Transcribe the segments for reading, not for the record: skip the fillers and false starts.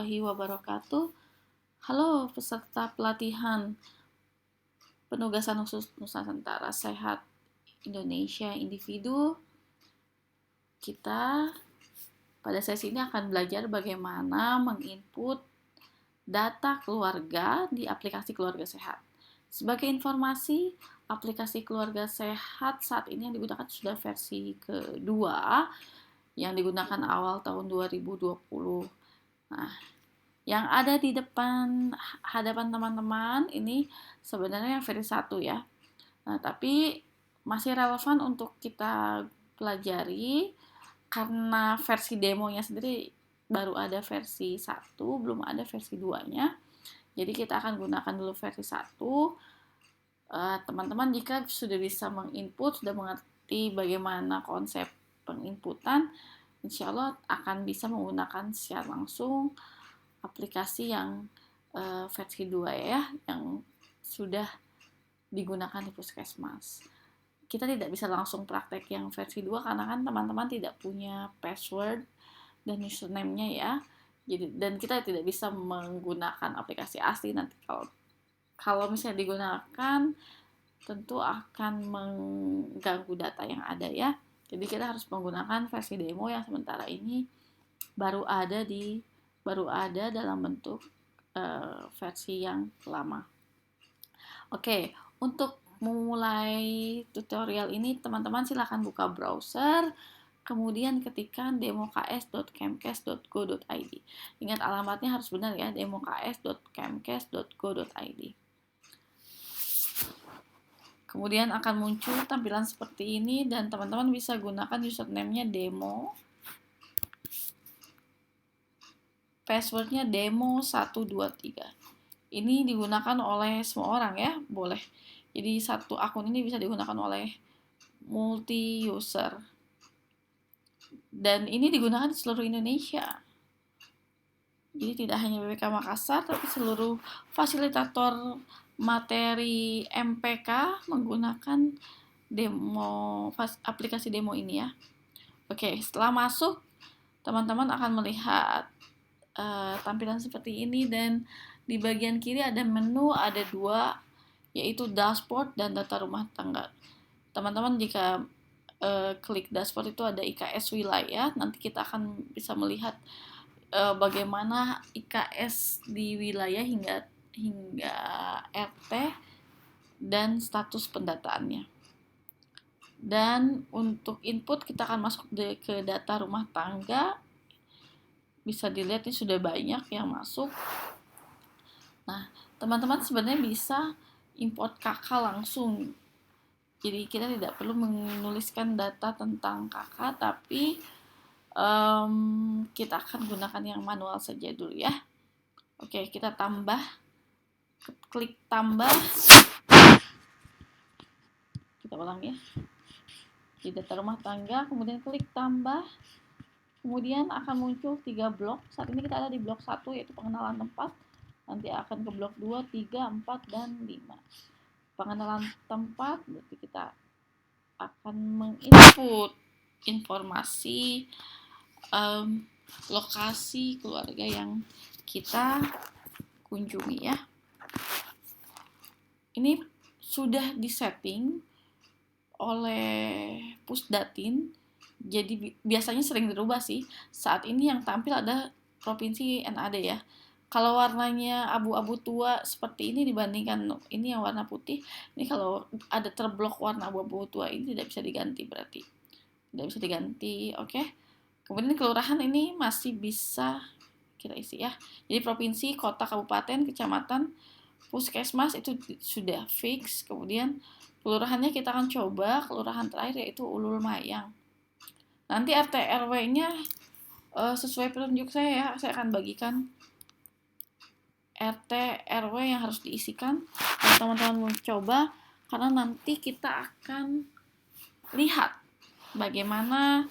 Warahmatullahi wabarakatuh. Halo peserta pelatihan penugasan khusus Nusantara Sehat Indonesia Individu. Kita pada sesi ini akan belajar bagaimana menginput data keluarga di aplikasi Keluarga Sehat. Sebagai informasi, aplikasi Keluarga Sehat saat ini yang digunakan sudah versi kedua yang digunakan awal tahun 2020. Nah, yang ada di depan hadapan teman-teman ini sebenarnya versi 1 ya. Nah, tapi masih relevan untuk kita pelajari karena versi demonya sendiri baru ada versi 1, belum ada versi 2-nya. Jadi kita akan gunakan dulu versi 1. Teman-teman jika sudah bisa menginput, sudah mengerti bagaimana konsep penginputan, insya Allah akan bisa menggunakan secara langsung aplikasi yang versi 2 ya, yang sudah digunakan di puskesmas. Kita tidak bisa langsung praktek yang versi 2 karena kan teman-teman tidak punya password dan username-nya ya. Jadi, dan kita tidak bisa menggunakan aplikasi asli nanti kalau misalnya digunakan tentu akan mengganggu data yang ada ya. Jadi kita harus menggunakan versi demo yang sementara ini baru ada dalam bentuk versi yang lama. Oke, untuk memulai tutorial ini teman-teman silahkan buka browser, kemudian ketikkan demoks.kemkes.go.id. Ingat alamatnya harus benar ya, demoks.kemkes.go.id. Kemudian akan muncul tampilan seperti ini dan teman-teman bisa gunakan username-nya demo. Passwordnya demo123. Ini digunakan oleh semua orang ya, boleh. Jadi satu akun ini bisa digunakan oleh multi user. Dan ini digunakan di seluruh Indonesia. Jadi tidak hanya BPK Makassar, tapi seluruh fasilitator materi MPK menggunakan aplikasi demo ini ya. Oke, setelah masuk, teman-teman akan melihat tampilan seperti ini dan di bagian kiri ada menu, ada 2, yaitu dashboard dan data rumah tangga. Teman-teman jika klik dashboard itu ada IKS wilayah, nanti kita akan bisa melihat bagaimana IKS di wilayah hingga RT dan status pendataannya. Dan untuk input kita akan masuk ke data rumah tangga. Bisa dilihat ini sudah banyak yang masuk. Nah, teman-teman sebenarnya bisa import KK langsung. Jadi kita tidak perlu menuliskan data tentang KK, tapi kita akan gunakan yang manual saja dulu ya. Oke, kita tambah, klik tambah. Kita ulang ya. Di data rumah tangga, kemudian klik tambah. Kemudian akan muncul 3 blok. Saat ini kita ada di blok 1 yaitu pengenalan tempat. Nanti akan ke blok 2, 3, 4, dan 5. Pengenalan tempat berarti kita akan menginput informasi lokasi keluarga yang kita kunjungi ya. Ini sudah disetting oleh Pusdatin. Jadi biasanya sering dirubah sih. Saat ini yang tampil ada provinsi NAD ya. Kalau warnanya abu-abu tua seperti ini dibandingkan ini yang warna putih, ini kalau ada terblok warna abu-abu tua ini tidak bisa diganti berarti. Tidak bisa diganti, oke. Kemudian kelurahan ini masih bisa kita isi ya. Jadi provinsi, kota, kabupaten, kecamatan, puskesmas itu sudah fix. Kemudian kelurahannya kita akan coba kelurahan terakhir yaitu Ulul Mayang. Nanti RT RW-nya sesuai petunjuk saya ya, saya akan bagikan RT RW yang harus diisikan. Kalau teman-teman mau coba, karena nanti kita akan lihat bagaimana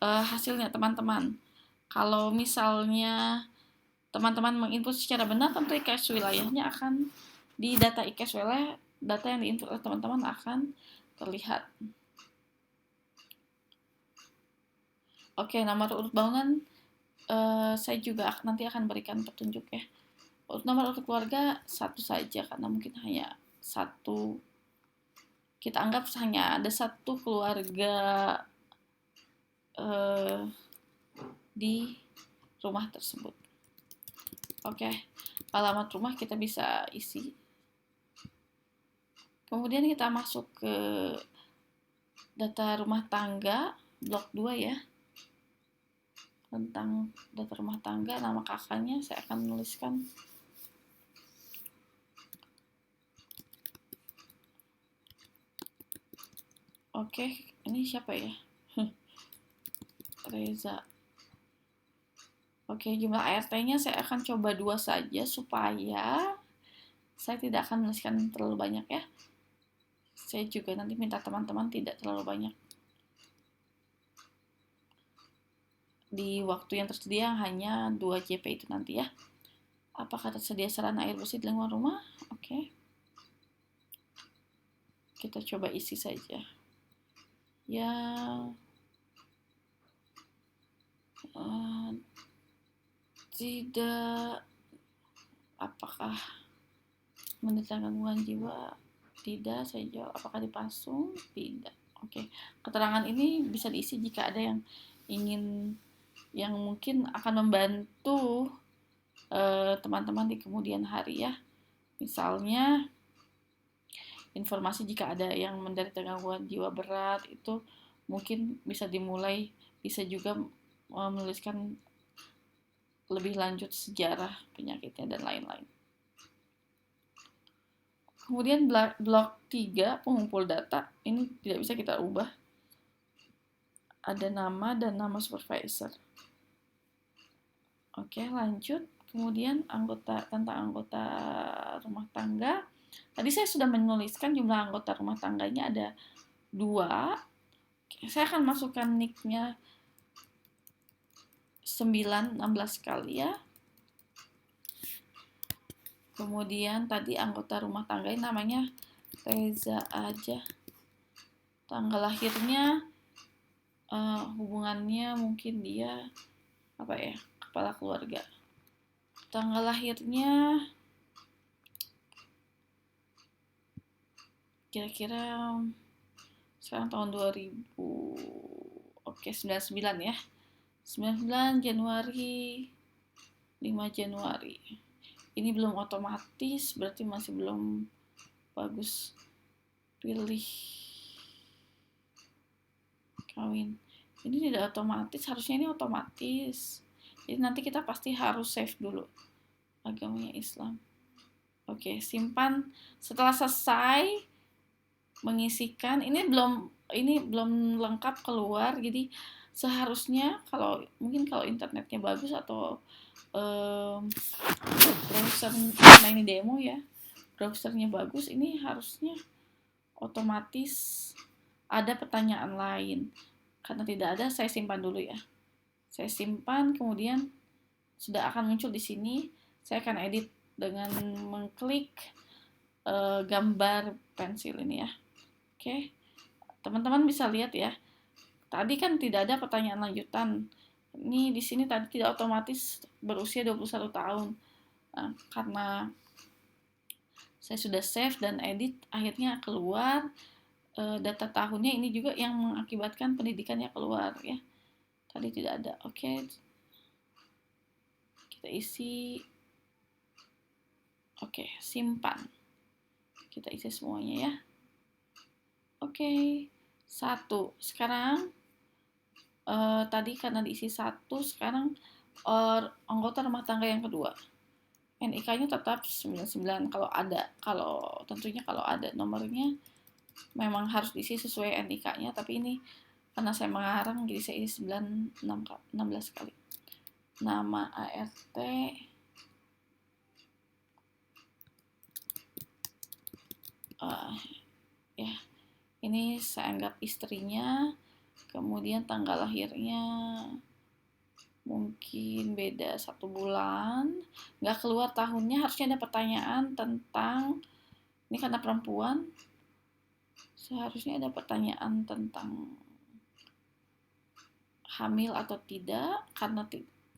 hasilnya teman-teman. Kalau misalnya teman-teman menginput secara benar, tentu IKS wilayahnya akan di data IKS wilayah, data yang diinput oleh teman-teman akan terlihat. Oke, nomor urut bangunan saya juga nanti akan berikan petunjuk ya. Nomor urut keluarga satu saja karena mungkin hanya satu, kita anggap hanya ada satu keluarga di rumah tersebut. Oke, alamat rumah kita bisa isi. Kemudian kita masuk ke data rumah tangga blok 2 ya. Tentang data rumah tangga, nama kakaknya saya akan menuliskan. Oke, ini siapa ya? Reza. Oke, jumlah ART-nya saya akan coba 2 saja supaya saya tidak akan menuliskan terlalu banyak ya. Saya juga nanti minta teman-teman tidak terlalu banyak. Di waktu yang tersedia hanya 2 JP itu nanti ya. Apakah tersedia sarana air bersih di lingkungan rumah? Oke. Kita coba isi saja. Ya, tidak. Apakah menderita gangguan jiwa? Tidak, saya jawab. Apakah dipasung? Tidak. Oke. Keterangan ini bisa diisi jika ada yang ingin, yang mungkin akan membantu teman-teman di kemudian hari ya. Misalnya informasi jika ada yang menderita gangguan jiwa berat itu mungkin bisa dimulai, bisa juga menuliskan lebih lanjut sejarah penyakitnya dan lain-lain. Kemudian blok 3 pengumpul data, ini tidak bisa kita ubah. Ada nama dan nama supervisor. Oke, lanjut. Kemudian tentang anggota rumah tangga. Tadi saya sudah menuliskan jumlah anggota rumah tangganya ada 2. Saya akan masukkan nick-nya 16 kali ya. Kemudian tadi anggota rumah tangganya namanya Reza aja. Tanggal lahirnya, hubungannya mungkin dia apa ya, kepala keluarga. Tanggal lahirnya kira-kira sekarang tahun 2000, oke 99 ya. 99 Januari, 5 Januari. Ini belum otomatis, berarti masih belum bagus. Pilih kawin. Ini tidak otomatis, harusnya ini otomatis. Jadi nanti kita pasti harus save dulu. Agamanya Islam. Oke, simpan. Setelah selesai mengisikan, ini belum lengkap keluar, jadi seharusnya kalau internetnya bagus atau browser, nah ini demo ya, browsernya bagus, ini harusnya otomatis ada pertanyaan lain. Karena tidak ada, saya simpan dulu ya. Saya simpan, kemudian sudah akan muncul di sini. Saya akan edit dengan mengklik gambar pensil ini ya. Oke, teman-teman bisa lihat ya. Tadi kan tidak ada pertanyaan lanjutan. Ini di sini tadi tidak otomatis berusia 21 tahun. Nah, karena saya sudah save dan edit, akhirnya keluar data tahunnya. Ini juga yang mengakibatkan pendidikannya keluar ya. Tadi tidak ada. Oke, kita isi. Oke, simpan. Kita isi semuanya ya. Oke, 1. Sekarang tadi karena diisi 1, sekarang anggota rumah tangga yang kedua. NIK-nya tetap 99 tentunya kalau ada nomornya memang harus diisi sesuai NIK-nya, tapi ini karena saya mengarang jadi saya isi 16 kali. Nama ART, ya ini saya anggap istrinya. Kemudian tanggal lahirnya mungkin beda 1 bulan, nggak keluar tahunnya. Harusnya ada pertanyaan tentang, ini karena perempuan, seharusnya ada pertanyaan tentang hamil atau tidak, karena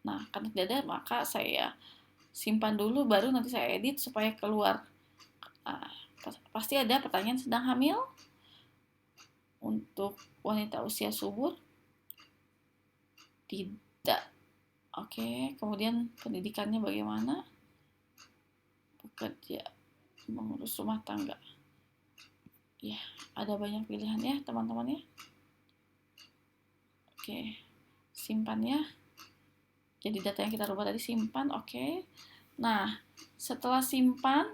Nah, karena tidak ada, maka saya simpan dulu, baru nanti saya edit supaya keluar. Nah, pasti ada pertanyaan, sedang hamil untuk wanita usia subur? Tidak. Oke, kemudian pendidikannya bagaimana? Bekerja, mengurus rumah tangga. Ya, ada banyak pilihan ya teman-teman ya. Oke, simpan ya. Jadi data yang kita rubah tadi simpan, oke. Nah, setelah simpan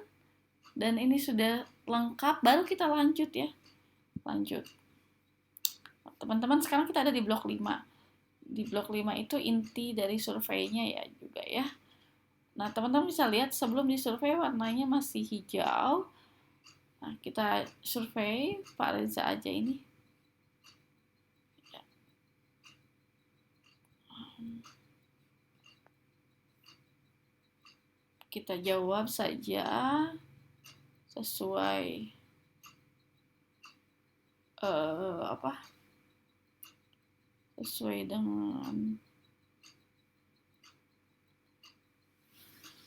dan ini sudah lengkap, baru kita lanjut ya. Lanjut. Teman-teman, sekarang kita ada di blok 5. Di blok 5 itu inti dari surveinya ya juga ya. Nah, teman-teman bisa lihat sebelum disurvei warnanya masih hijau. Nah, kita survei Pak Reza aja ini. Kita jawab saja sesuai sesuai dengan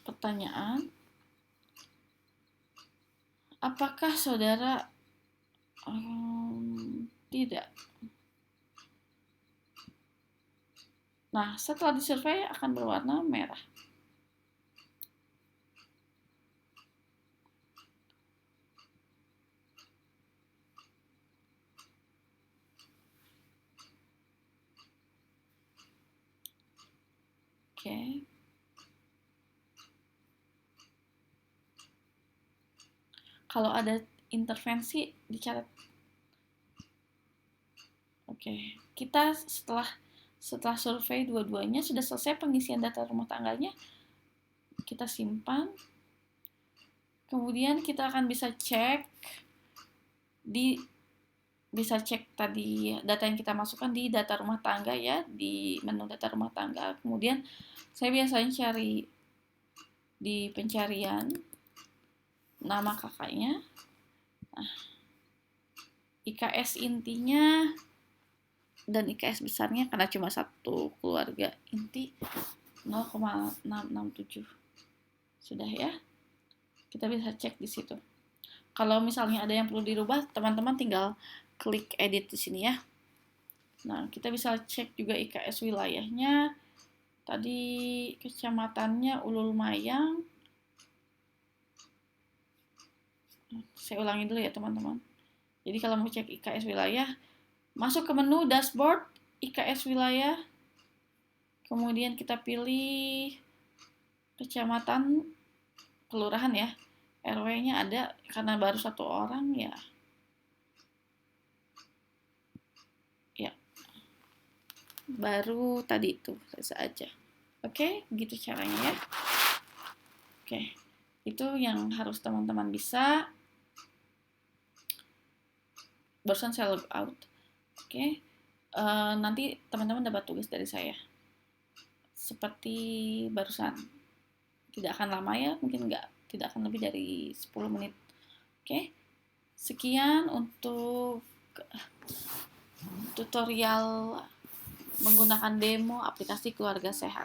pertanyaan. Apakah saudara tidak? Nah, setelah disurvei akan berwarna merah. Oke. Kalau ada intervensi dicatat. Oke, kita setelah survei dua-duanya sudah selesai pengisian data rumah tangganya, kita simpan. Kemudian kita akan bisa cek tadi data yang kita masukkan di data rumah tangga ya, di menu data rumah tangga. Kemudian saya biasanya cari di pencarian nama kakaknya. Nah, IKS intinya dan IKS besarnya karena cuma satu keluarga inti 0,667. Sudah ya. Kita bisa cek di situ. Kalau misalnya ada yang perlu dirubah, teman-teman tinggal klik edit di sini ya. Nah, kita bisa cek juga IKS wilayahnya. Tadi kecamatannya Ulul Mayang. Saya ulangi dulu ya teman-teman. Jadi kalau mau cek IKS wilayah, masuk ke menu dashboard IKS wilayah. Kemudian kita pilih kecamatan, kelurahan ya. RW-nya ada, karena baru satu orang ya. Ya. Baru tadi itu saja. Oke, begitu caranya ya. Oke. Itu yang harus teman-teman bisa. Barusan saya log out. Oke. Nanti teman-teman dapat tugas dari saya. Seperti barusan. Tidak akan lama ya, mungkin tidak akan lebih dari 10 menit. Oke. Sekian untuk tutorial menggunakan demo aplikasi Keluarga Sehat.